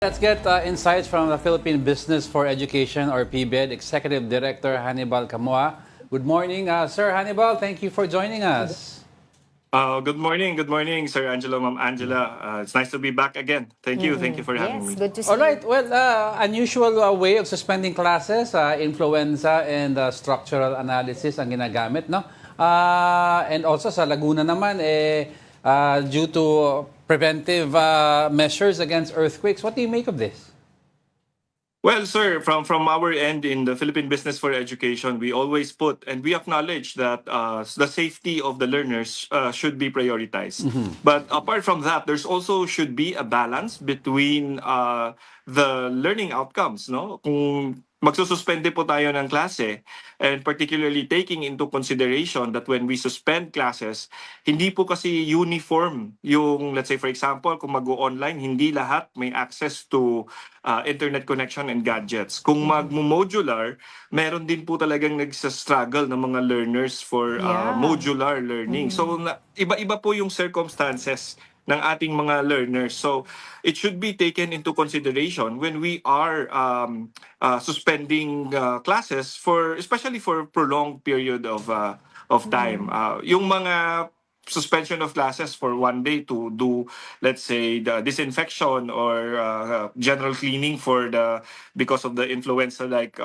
Let's get insights from the Philippine Business for Education or PBED Executive Director Hanibal Camua. Good morning, Sir Hanibal. Thank you for joining us. Good morning, Sir Angelo, Ma'am Angela. It's nice to be back again. Thank you for having Yes, me. good to see All right. you. Well, unusual way of suspending classes, influenza and structural analysis ang ginagamit, no? And also sa Laguna naman, due to preventive measures against earthquakes. What do you make of this? Well, sir, from our end in the Philippine Business for Education, we always put and we acknowledge that the safety of the learners should be prioritized. But apart from that, there's also should be a balance between the learning outcomes, no? Kung magsususpende po tayo ng klase, and particularly taking into consideration that when we suspend classes, hindi po kasi uniform yung, let's say for example, kung mag-online, hindi lahat may access to internet connection and gadgets. Kung mag-modular, meron din po talagang nagsa-struggle ng mga learners for Yeah. modular learning. So iba-iba po yung circumstances ng ating mga learners. So it should be taken into consideration when we are suspending classes for especially for prolonged period of time. Yung mga suspension of classes for one day to do, let's say, the disinfection or general cleaning for the because of the influenza like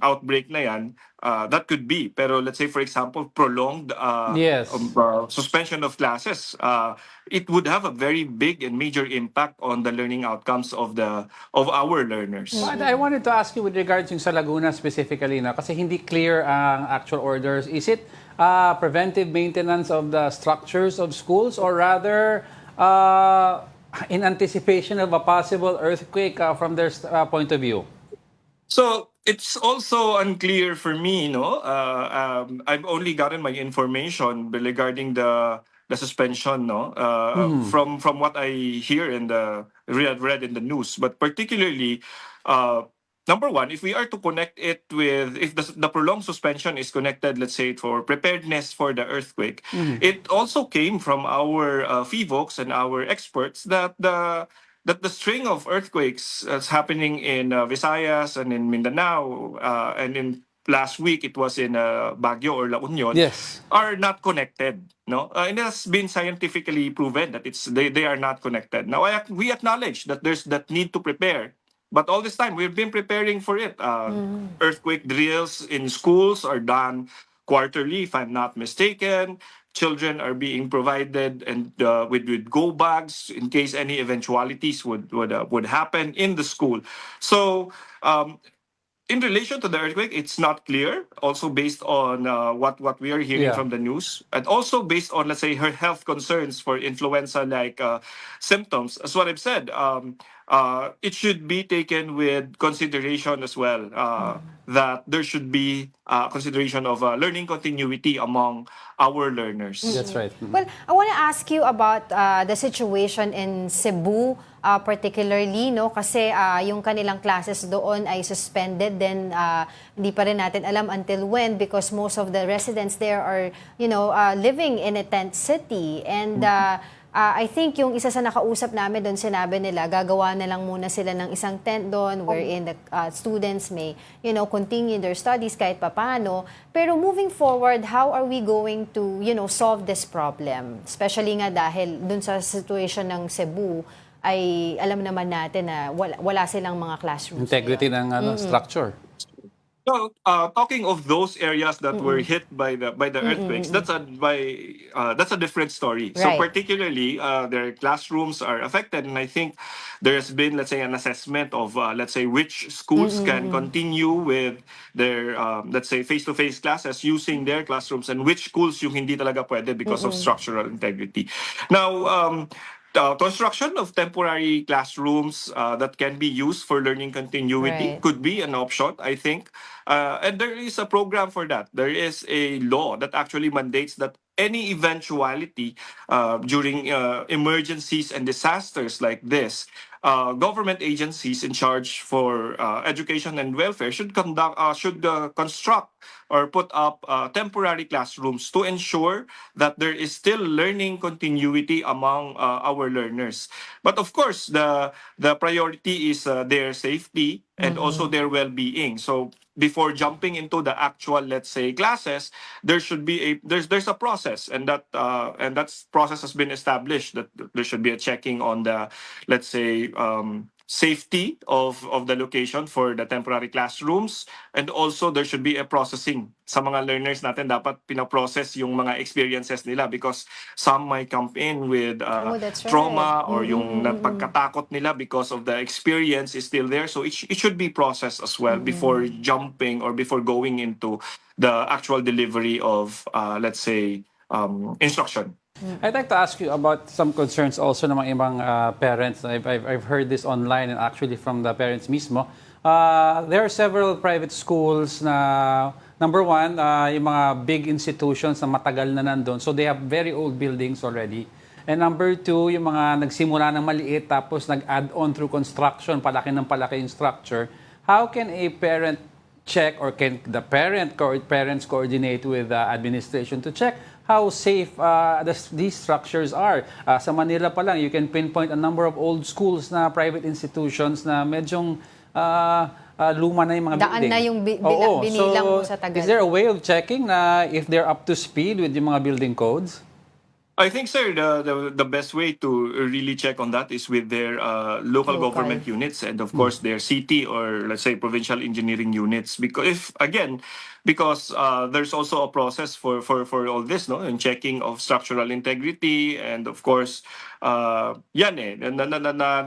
outbreak na yan, that could be. Pero let's say for example prolonged Yes. suspension of classes, it would have a very big and major impact on the learning outcomes of our learners. But I wanted to ask you with regards yung sa Laguna specifically, na kasi hindi clear ang actual orders. Is it preventive maintenance of the structures of schools or rather in anticipation of a possible earthquake from their point of view? So it's also unclear for me, no. I've only gotten my information regarding the suspension, no. From what I hear in the read in the news, but particularly, number one, if we are to connect it with if the prolonged suspension is connected, let's say for preparedness for the earthquake, it also came from our FIVOX and our experts that the string of earthquakes that's happening in Visayas and in Mindanao, and in last week it was in Baguio or La Union, Yes. are not connected. No, and it has been scientifically proven that they are not connected. Now we acknowledge that there's that need to prepare. But all this time, we've been preparing for it. Earthquake drills in schools are done quarterly, if I'm not mistaken. Children are being provided and with go bags in case any eventualities would happen in the school. So in relation to the earthquake, it's not clear. Also based on what we are hearing Yeah. from the news, and also based on, let's say, her health concerns for influenza-like symptoms. As what I've said, it should be taken with consideration as well. That there should be consideration of learning continuity among our learners. That's right. Well, I want to ask you about the situation in Cebu, particularly, no? Kasi yung kanilang classes doon ay suspended, then hindi pa rin natin alam until when, because most of the residents there are, living in a tent city. And I think yung isa sa nakausap namin doon, sinabi nila, gagawa na lang muna sila ng isang tent doon wherein the students may, continue their studies kahit papano. Pero moving forward, how are we going to, solve this problem? Especially nga dahil doon sa situation ng Cebu, ay alam naman natin na wala silang mga classrooms. Integrity ng structure. So, talking of those areas that were hit by the earthquakes, that's a different story. So Right. particularly, their classrooms are affected, and I think there has been, let's say, an assessment of, let's say, which schools can continue with their, let's say, face-to-face classes using their classrooms, and which schools yung hindi talaga pwede because of structural integrity. Now, construction of temporary classrooms that can be used for learning continuity Right. could be an option, I think. And there is a program for that. There is a law that actually mandates that any eventuality during emergencies and disasters like this, government agencies in charge for education and welfare should construct or put up temporary classrooms to ensure that there is still learning continuity among our learners. But of course, the priority is their safety and also their well-being. So before jumping into the actual, let's say, classes, there should be there's a process, and that process has been established, that there should be a checking on the, let's say, safety of the location for the temporary classrooms, and also there should be a processing sa mga learners natin. Dapat pinaprocess yung mga experiences nila, because some might come in with That's right. trauma, or yung pagkatakot nila because of the experience is still there. So it should be processed as well before jumping or before going into the actual delivery of, let's say, instruction. I'd like to ask you about some concerns also ng mga ibang parents. I've heard this online and actually from the parents mismo. There are several private schools na, number one, yung mga big institutions na matagal na nandun. So they have very old buildings already. And number two, yung mga nagsimula ng maliit tapos nag-add on through construction, palaki ng palaki yung structure. How can a parent check, or can the parents coordinate with the administration to check how safe these structures are? Sa Manila pa lang, you can pinpoint a number of old schools na private institutions na medyong luma na yung mga Daan building. na yung Oo. binilang mo sa tagal. Is there a way of checking na if they're up to speed with yung mga building codes? I think, sir, the best way to really check on that is with their local government units, and of course their city or, let's say, provincial engineering units. Because there's also a process for all this, no, and checking of structural integrity, and of course, yan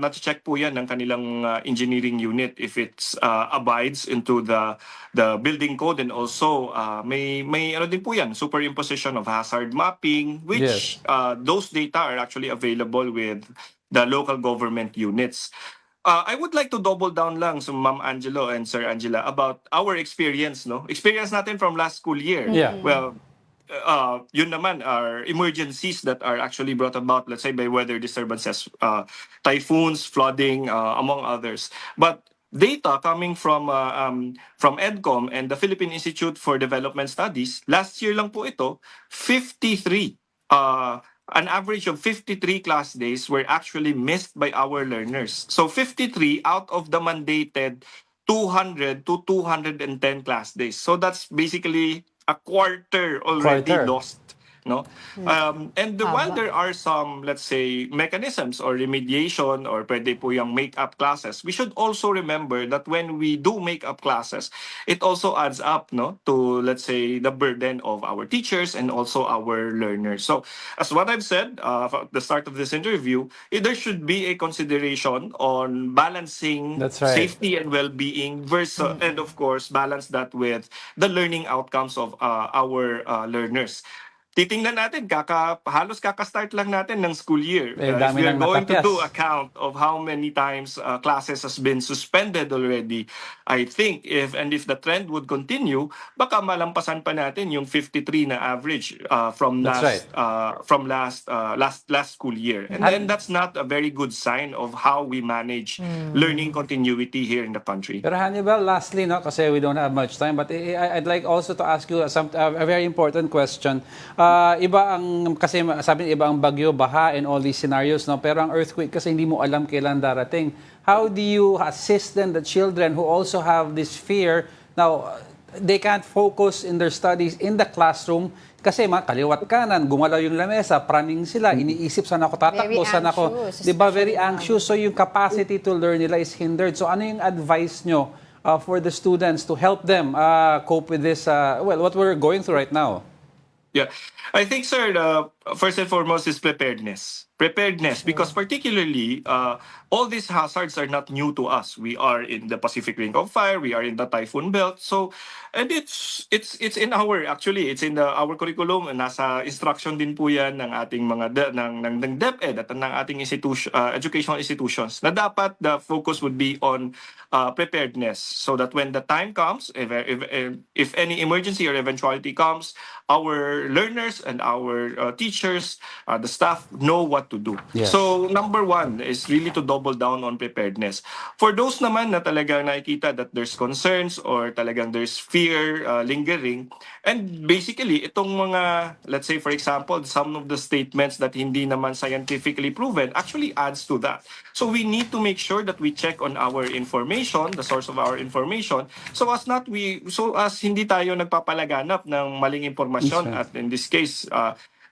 na-check po yan ng kanilang engineering unit if it's abides into the building code, and also may ano din po yan, superimposition of hazard mapping, which those data are actually available with the local government units. I would like to double down lang sa Ma'am Angelo and Sir Angela about our experience, no? Experience natin from last school year. Yeah. Well, yun naman are emergencies that are actually brought about, let's say, by weather disturbances, typhoons, flooding, among others. But data coming from EDCOM and the Philippine Institute for Development Studies, last year lang po ito, 53, an average of 53 class days were actually missed by our learners. So 53 out of the mandated 200 to 210 class days. So that's basically a quarter already lost. No, and while there are some, let's say, mechanisms or remediation or pwede po yung make-up classes, we should also remember that when we do make-up classes, it also adds up, no, to, let's say, the burden of our teachers and also our learners. So, as what I've said at the start of this interview, there should be a consideration on balancing safety and well-being versus, and of course, balance that with the learning outcomes of our learners. Titingnan natin, halos kaka-start lang natin ng school year. If we are going to do a count of how many times classes has been suspended already, I think if the trend would continue, baka malampasan pa natin yung 53 na average from last school year. And then that's not a very good sign of how we manage learning continuity here in the country. Pero Hanibal, lastly, no, kasi we don't have much time, but I'd like also to ask you a very important question. Iba ang, kasi sabi iba ang bagyo, baha, and all these scenarios, no? Pero ang earthquake kasi hindi mo alam kailan darating. How do you assist then the children who also have this fear? Now, they can't focus in their studies in the classroom kasi kaliwat kanan, gumalaw yung lamesa, praning sila, iniisip saan ako tatakbo, saan ako, diba, very anxious. So yung capacity to learn nila is hindered. So ano yung advice nyo for the students to help them cope with this, what we're going through right now? Yeah, I think, sir, first and foremost is preparedness. Preparedness, because particularly, all these hazards are not new to us. We are in the Pacific Ring of Fire, we are in the typhoon belt. So, and it's in our, actually, it's in our curriculum, nasa instruction din po yan ng ating mga ng DepEd at ng ating educational institutions, na dapat the focus would be on preparedness, so that when the time comes, if any emergency or eventuality comes, our learners and our teachers teachers, the staff know what to do. Yes. So number one is really to double down on preparedness. For those naman na talagang nakikita that there's concerns or talagang there's fear lingering, and basically itong mga, let's say for example, some of the statements that hindi naman scientifically proven actually adds to that. So we need to make sure that we check on our information, the source of our information, so as hindi tayo nagpapalaganap ng maling impormasyon That's right. at in this case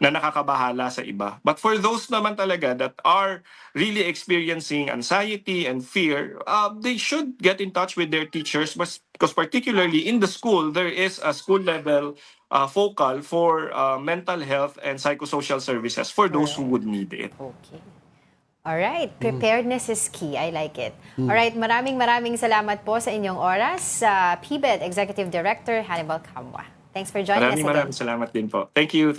na nakakabahala sa iba. But for those naman talaga that are really experiencing anxiety and fear, they should get in touch with their teachers, because particularly in the school, there is a school level focal for mental health and psychosocial services for those who would need it. Okay. Alright, preparedness is key. I like it. Alright, maraming salamat po sa inyong oras sa PBED Executive Director Hanibal Camua. Thanks for joining us again. Maraming salamat din po. Thank you.